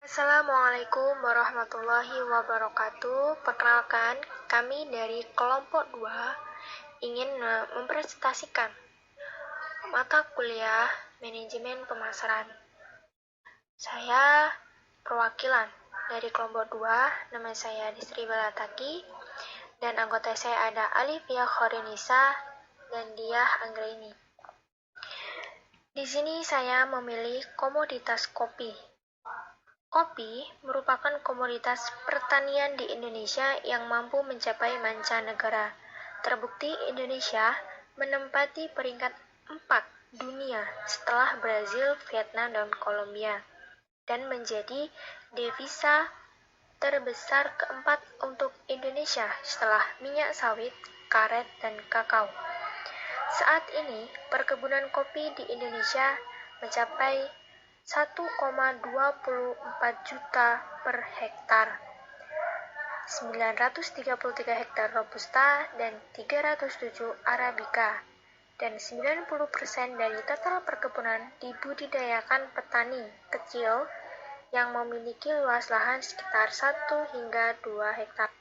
Assalamualaikum warahmatullahi wabarakatuh. Perkenalkan, kami dari kelompok 2 ingin mempresentasikan mata kuliah Manajemen Pemasaran. Saya perwakilan dari kelompok 2, nama saya Disri Balataki, dan anggota saya ada Alifia Khorinisa dan Diah Anggraini. Di sini saya memilih komoditas kopi. Kopi merupakan komoditas pertanian di Indonesia yang mampu mencapai mancanegara. Terbukti Indonesia menempati peringkat 4 dunia setelah Brazil, Vietnam, dan Kolombia, dan menjadi devisa terbesar keempat untuk Indonesia setelah minyak sawit, karet, dan kakao. Saat ini, perkebunan kopi di Indonesia mencapai 1,24 juta per hektar, 933 hektar Robusta dan 307 Arabica, dan 90% dari total perkebunan dibudidayakan petani kecil yang memiliki luas lahan sekitar 1 hingga 2 hektar.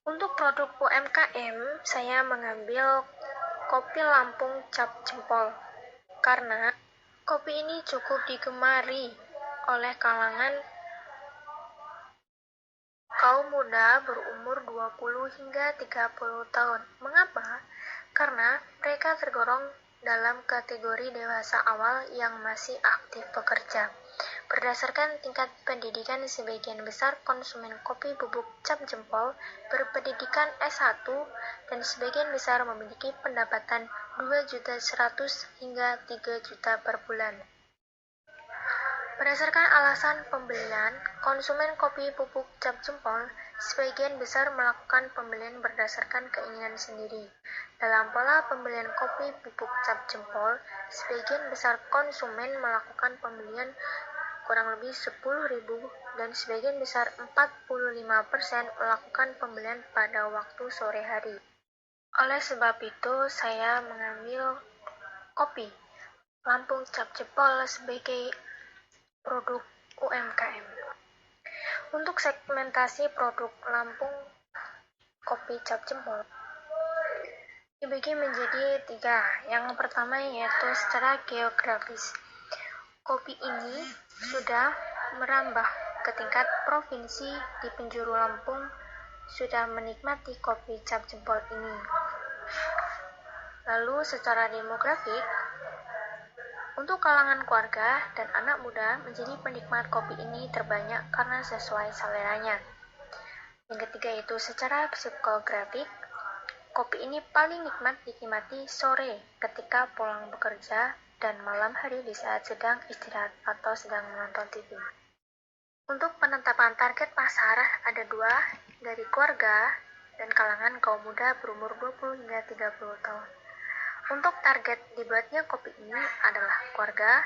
Untuk produk UMKM, saya mengambil kopi Lampung Cap Jempol, karena kopi ini cukup digemari oleh kalangan kaum muda berumur 20 hingga 30 tahun. Mengapa? Karena mereka tergolong dalam kategori dewasa awal yang masih aktif bekerja. Berdasarkan tingkat pendidikan, sebagian besar konsumen kopi bubuk Cap Jempol berpendidikan S1 dan sebagian besar memiliki pendapatan 2.100.000 hingga 3 juta per bulan. Berdasarkan alasan pembelian, konsumen kopi bubuk Cap Jempol sebagian besar melakukan pembelian berdasarkan keinginan sendiri. Dalam pola pembelian kopi bubuk Cap Jempol, sebagian besar konsumen melakukan pembelian kurang lebih 10.000 dan sebagian besar 45% melakukan pembelian pada waktu sore hari. Oleh sebab itu, saya mengambil kopi Lampung Cap Jempol sebagai produk UMKM. Untuk segmentasi produk Lampung Kopi Cap Jempol dibagi menjadi 3. Yang pertama yaitu secara geografis. Kopi ini sudah merambah ke tingkat provinsi. Di penjuru Lampung sudah menikmati kopi Cap Jempol ini. Lalu secara demografik, untuk kalangan keluarga dan anak muda menjadi penikmat kopi ini terbanyak karena sesuai seleranya. Yang ketiga itu secara psikografik, kopi ini paling nikmat dinikmati sore ketika pulang bekerja dan malam hari di saat sedang istirahat atau sedang menonton TV. Untuk penetapan target pasar ada 2, dari keluarga dan kalangan kaum muda berumur 20 hingga 30 tahun. Untuk target dibuatnya kopi ini adalah keluarga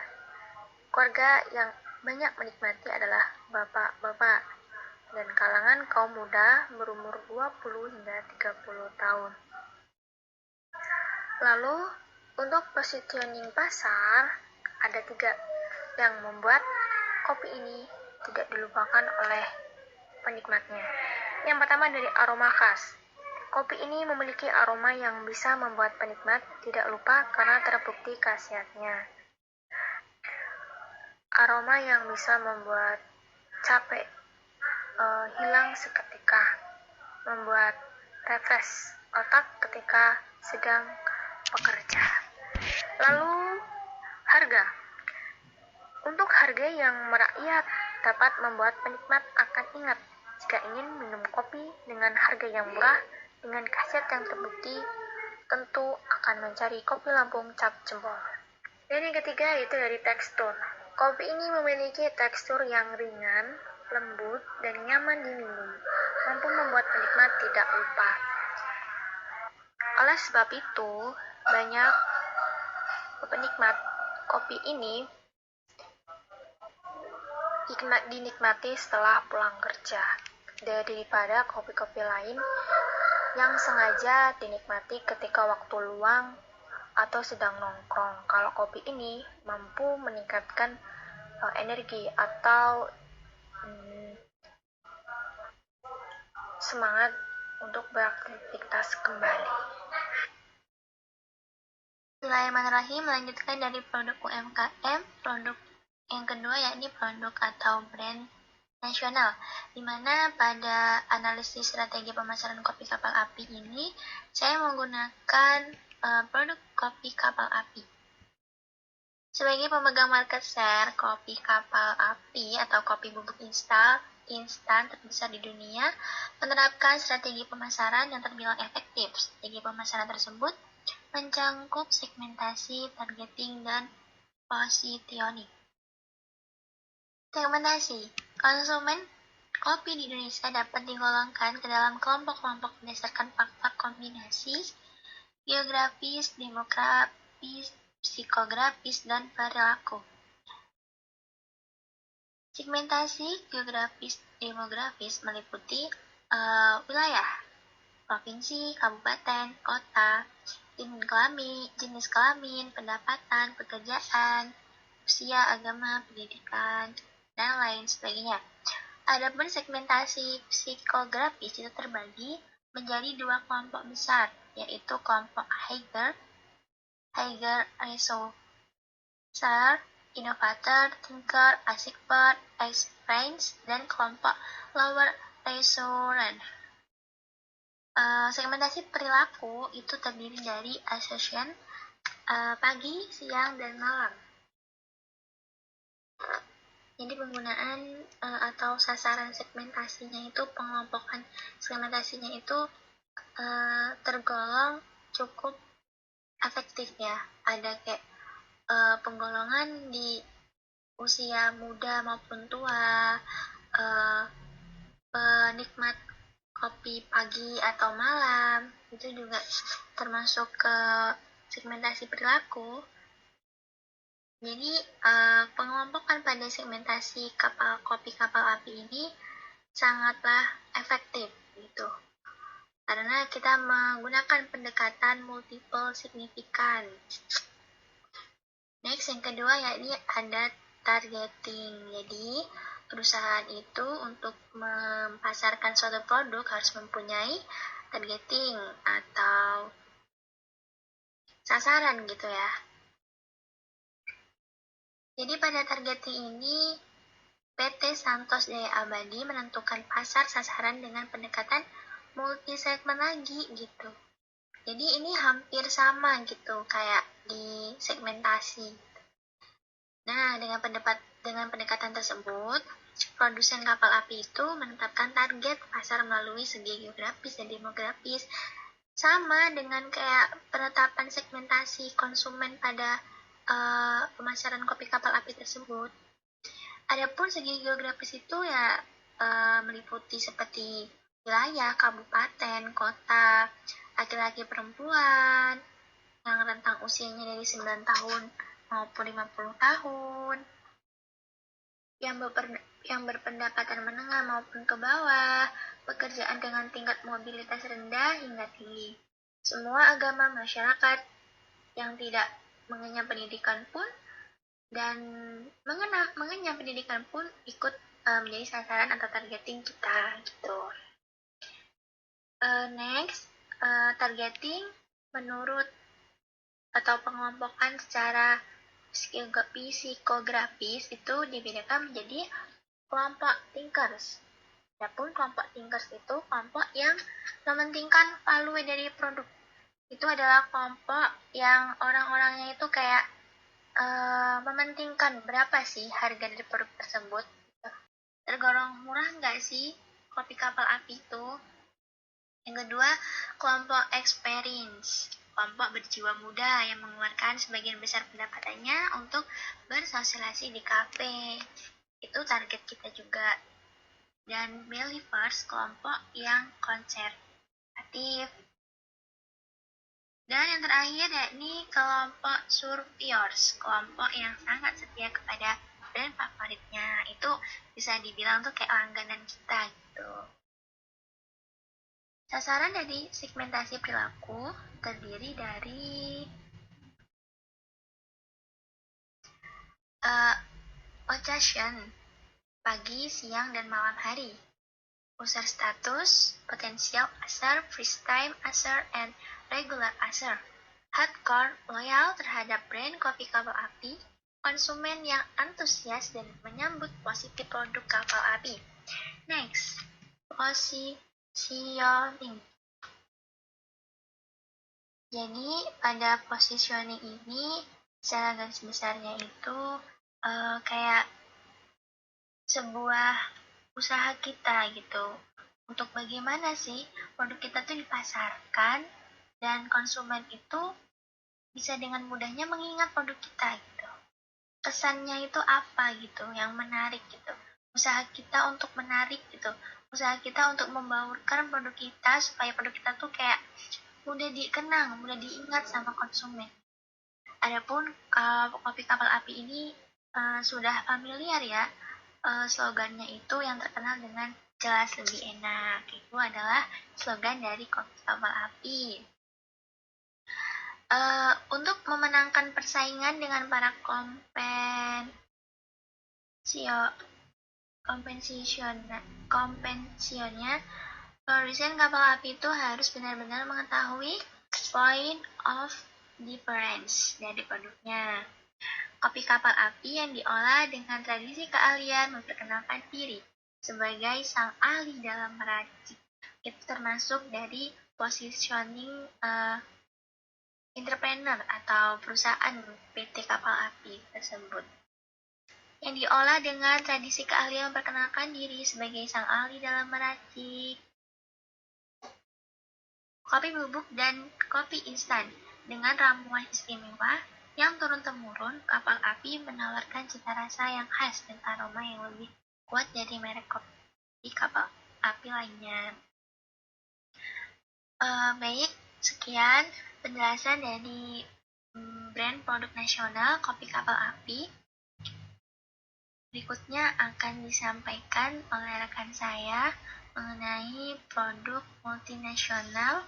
yang banyak menikmati adalah bapak-bapak dan kalangan kaum muda berumur 20 hingga 30 tahun. Lalu untuk positioning pasar ada 3 yang membuat kopi ini tidak dilupakan oleh penikmatnya. Yang pertama dari aroma khas. Kopi ini memiliki aroma yang bisa membuat penikmat tidak lupa karena terbukti khasiatnya. Aroma yang bisa membuat capek hilang seketika, membuat refresh otak ketika sedang bekerja. Lalu harga. Untuk harga yang merakyat dapat membuat penikmat akan ingat jika ingin minum kopi dengan harga yang murah dengan khasiat yang terbukti, tentu akan mencari kopi Lampung Cap Jempol. Dan yang ketiga yaitu dari tekstur. Kopi ini memiliki tekstur yang ringan, lembut, dan nyaman diminum, mampu membuat penikmat tidak lupa. Oleh sebab itu, banyak penikmat kopi ini dinikmati setelah pulang kerja daripada kopi-kopi lain yang sengaja dinikmati ketika waktu luang atau sedang nongkrong. Kalau kopi ini mampu meningkatkan energi atau semangat untuk beraktivitas kembali. Bismillahirrahmanirrahim, melanjutkan dari produk UMKM, produk yang kedua yakni produk atau brand nasional, di mana pada analisis strategi pemasaran kopi kapal api ini, saya menggunakan produk kopi kapal api. Sebagai pemegang market share kopi kapal api atau kopi bubuk instan terbesar di dunia, menerapkan strategi pemasaran yang terbilang efektif. Strategi pemasaran tersebut mencangkup segmentasi, targeting, dan positioning. Segmentasi konsumen kopi di Indonesia dapat digolongkan ke dalam kelompok-kelompok berdasarkan faktor kombinasi geografis, demografis, psikografis, dan perilaku. Segmentasi geografis-demografis meliputi wilayah, provinsi, kabupaten, kota, jenis kelamin, pendapatan, pekerjaan, usia, agama, pendidikan, dan lain sebagainya. Adapun segmentasi psikografis itu terbagi menjadi dua kelompok besar, yaitu kelompok Higher Researcher, Innovator, Thinker, Expert, Experience, dan kelompok Lower Researcher. Segmentasi perilaku itu terdiri dari association pagi, siang, dan malam. Jadi penggunaan atau sasaran segmentasinya itu, pengelompokan segmentasinya itu tergolong cukup efektif ya. Ada kayak penggolongan di usia muda maupun tua, penikmat kopi pagi atau malam, itu juga termasuk ke segmentasi perilaku. Jadi pengelompokan pada segmentasi kopi kapal api ini sangatlah efektif gitu. Karena kita menggunakan pendekatan multiple signifikan. Next, yang kedua yakni ada targeting. Jadi perusahaan itu untuk memasarkan suatu produk harus mempunyai targeting atau sasaran gitu ya. Jadi pada targeting ini PT Santos Jaya Abadi menentukan pasar sasaran dengan pendekatan multi segmen lagi gitu. Jadi ini hampir sama gitu kayak di segmentasi. Nah, dengan pendekatan tersebut, produsen kapal api itu menetapkan target pasar melalui segi geografis dan demografis, sama dengan kayak penetapan segmentasi konsumen pada pemasaran kopi kapal api tersebut. Adapun segi geografis itu ya meliputi seperti wilayah, kabupaten, kota, laki-laki, perempuan, yang rentang usianya dari 9 tahun maupun 50 tahun, yang berpendapatan menengah maupun ke bawah, pekerjaan dengan tingkat mobilitas rendah hingga tinggi. Semua agama masyarakat yang tidak mengenyam pendidikan pun dan mengenyam pendidikan pun ikut menjadi sasaran atau targeting kita gitu. Next, targeting menurut atau pengelompokan secara psikografis itu dibedakan menjadi kelompok thinkers. Adapun kelompok thinkers itu kelompok yang mementingkan value dari produk. Itu adalah kelompok yang orang-orangnya itu kayak mementingkan berapa sih harga dari produk tersebut. Tergolong murah nggak sih kopi kapal api itu? Yang kedua, kelompok experience. Kelompok berjiwa muda yang mengeluarkan sebagian besar pendapatannya untuk bersosialisasi di kafe. Itu target kita juga. Dan believers, kelompok yang konservatif. Dan yang terakhir yakni kelompok surveyors, kelompok yang sangat setia kepada brand favoritnya. Itu bisa dibilang tuh kayak langganan kita gitu. Sasaran dari segmentasi perilaku terdiri dari occasion, pagi, siang, dan malam hari. User status, potensial user, first time user, and regular user. Hardcore, loyal terhadap brand kopi kapal api, konsumen yang antusias dan menyambut positif produk kapal api. Next, positioning. Jadi pada positioning ini secara garis besarnya itu kayak sebuah usaha kita gitu. Untuk bagaimana sih produk kita tuh dipasarkan dan konsumen itu bisa dengan mudahnya mengingat produk kita gitu. Kesannya itu apa gitu yang menarik gitu. Usaha kita untuk menarik gitu. Usaha kita untuk membaurkan produk kita supaya produk kita tuh kayak mudah dikenang, mudah diingat sama konsumen. Adapun kopi kapal api ini sudah familiar ya, slogannya itu yang terkenal dengan jelas lebih enak. Itu adalah slogan dari kopi kapal api. Untuk memenangkan persaingan dengan para kompensionnya, produsen kapal api itu harus benar-benar mengetahui point of difference dari produknya. Kopi kapal api yang diolah dengan tradisi keahlian memperkenalkan diri sebagai sang ahli dalam meracik. Itu termasuk dari positioning entrepreneur atau perusahaan PT kapal api tersebut. Yang diolah dengan tradisi keahlian memperkenalkan diri sebagai sang ahli dalam meracik. Kopi bubuk dan kopi instan dengan ramuan istimewa yang turun-temurun, kapal api menawarkan cita rasa yang khas dan aroma yang lebih kuat dari merek kopi kapal api lainnya. Baik, sekian penjelasan dari brand produk nasional kopi kapal api. Berikutnya akan disampaikan oleh rekan saya mengenai produk multinasional.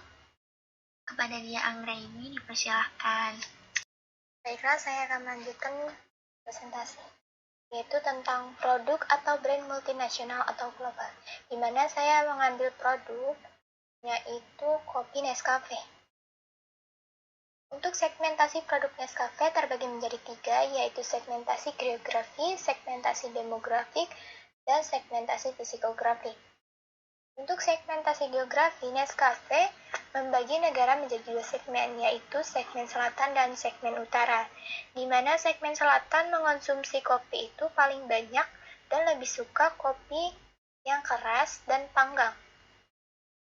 Kepada dia Anggraini dipersilahkan. Baiklah, saya akan melanjutkan presentasi, yaitu tentang produk atau brand multinasional atau global, di mana saya mengambil produk, yaitu kopi Nescafe. Untuk segmentasi produk Nescafe terbagi menjadi 3, yaitu segmentasi geografi, segmentasi demografik, dan segmentasi psikografik. Untuk segmentasi geografi, Nescafe membagi negara menjadi 2 segmen, yaitu segmen selatan dan segmen utara, di mana segmen selatan mengonsumsi kopi itu paling banyak dan lebih suka kopi yang keras dan panggang.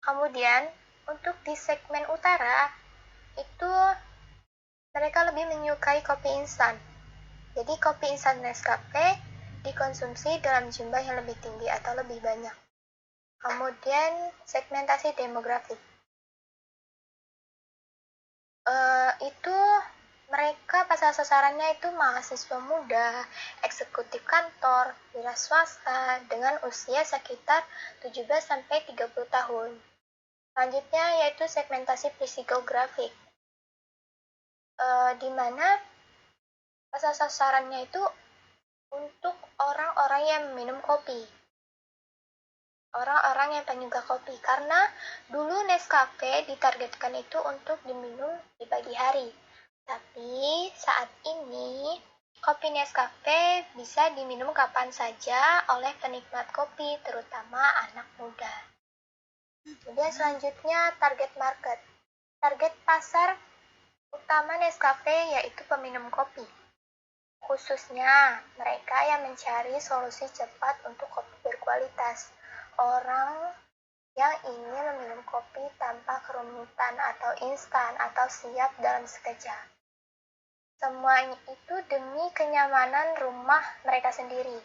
Kemudian, untuk di segmen utara, itu mereka lebih menyukai kopi instan. Jadi kopi instan Nescafe dikonsumsi dalam jumlah yang lebih tinggi atau lebih banyak. Kemudian segmentasi demografik. Itu mereka pasar sasarannya itu mahasiswa muda, eksekutif kantor, wira swasta dengan usia sekitar 17-30 tahun. Selanjutnya yaitu segmentasi psikografik. Di mana pasar sasarannya itu untuk orang-orang yang minum kopi. Orang-orang yang penyuka kopi, karena dulu Nescafe ditargetkan itu untuk diminum di pagi hari. Tapi saat ini kopi Nescafe bisa diminum kapan saja oleh penikmat kopi, terutama anak muda. Kemudian selanjutnya target market. Target pasar utama Nescafe yaitu peminum kopi. Khususnya mereka yang mencari solusi cepat untuk kopi berkualitas. Orang yang ingin meminum kopi tanpa kerumitan atau instan atau siap dalam sekejap. Semuanya itu demi kenyamanan rumah mereka sendiri.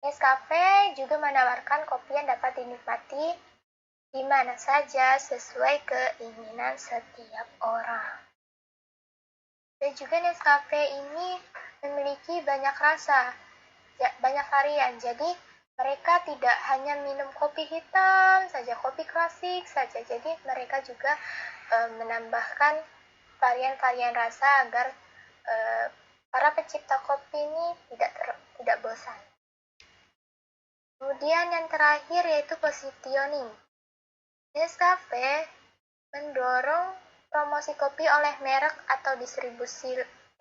Nescafe juga menawarkan kopi yang dapat dinikmati di mana saja sesuai keinginan setiap orang. Dan juga Nescafe ini memiliki banyak rasa, banyak varian. Jadi mereka tidak hanya minum kopi hitam saja, kopi klasik saja. Jadi mereka juga menambahkan varian-varian rasa agar para pencipta kopi ini tidak bosan. Kemudian yang terakhir yaitu positioning. Nescafe mendorong promosi kopi oleh merek atau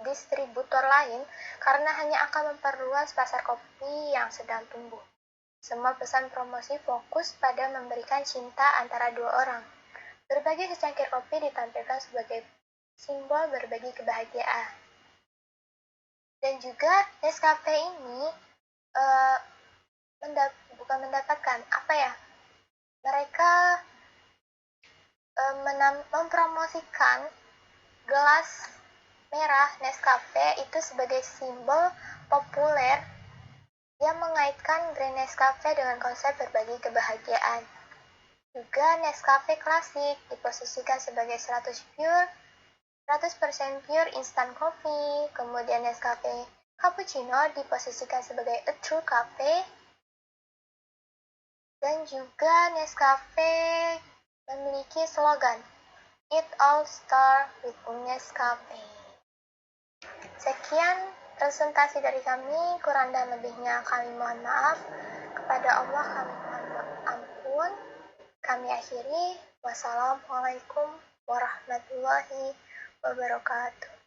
distributor lain karena hanya akan memperluas pasar kopi yang sedang tumbuh. Semua pesan promosi fokus pada memberikan cinta antara dua orang. Berbagi secangkir kopi ditampilkan sebagai simbol berbagi kebahagiaan. Dan juga Nescafe ini bukan mendapatkan mereka mempromosikan gelas merah Nescafe itu sebagai simbol populer yang mengaitkan brand Nescafe dengan konsep berbagi kebahagiaan. Juga Nescafe klasik diposisikan sebagai 100% pure instant coffee. Kemudian Nescafe cappuccino diposisikan sebagai a true cafe. Dan juga Nescafe memiliki slogan It all start with Nescafe. Sekian presentasi dari kami, kurang dan lebihnya kami mohon maaf. Kepada Allah kami mohon ampun. Kami akhiri. Wassalamualaikum warahmatullahi wabarakatuh.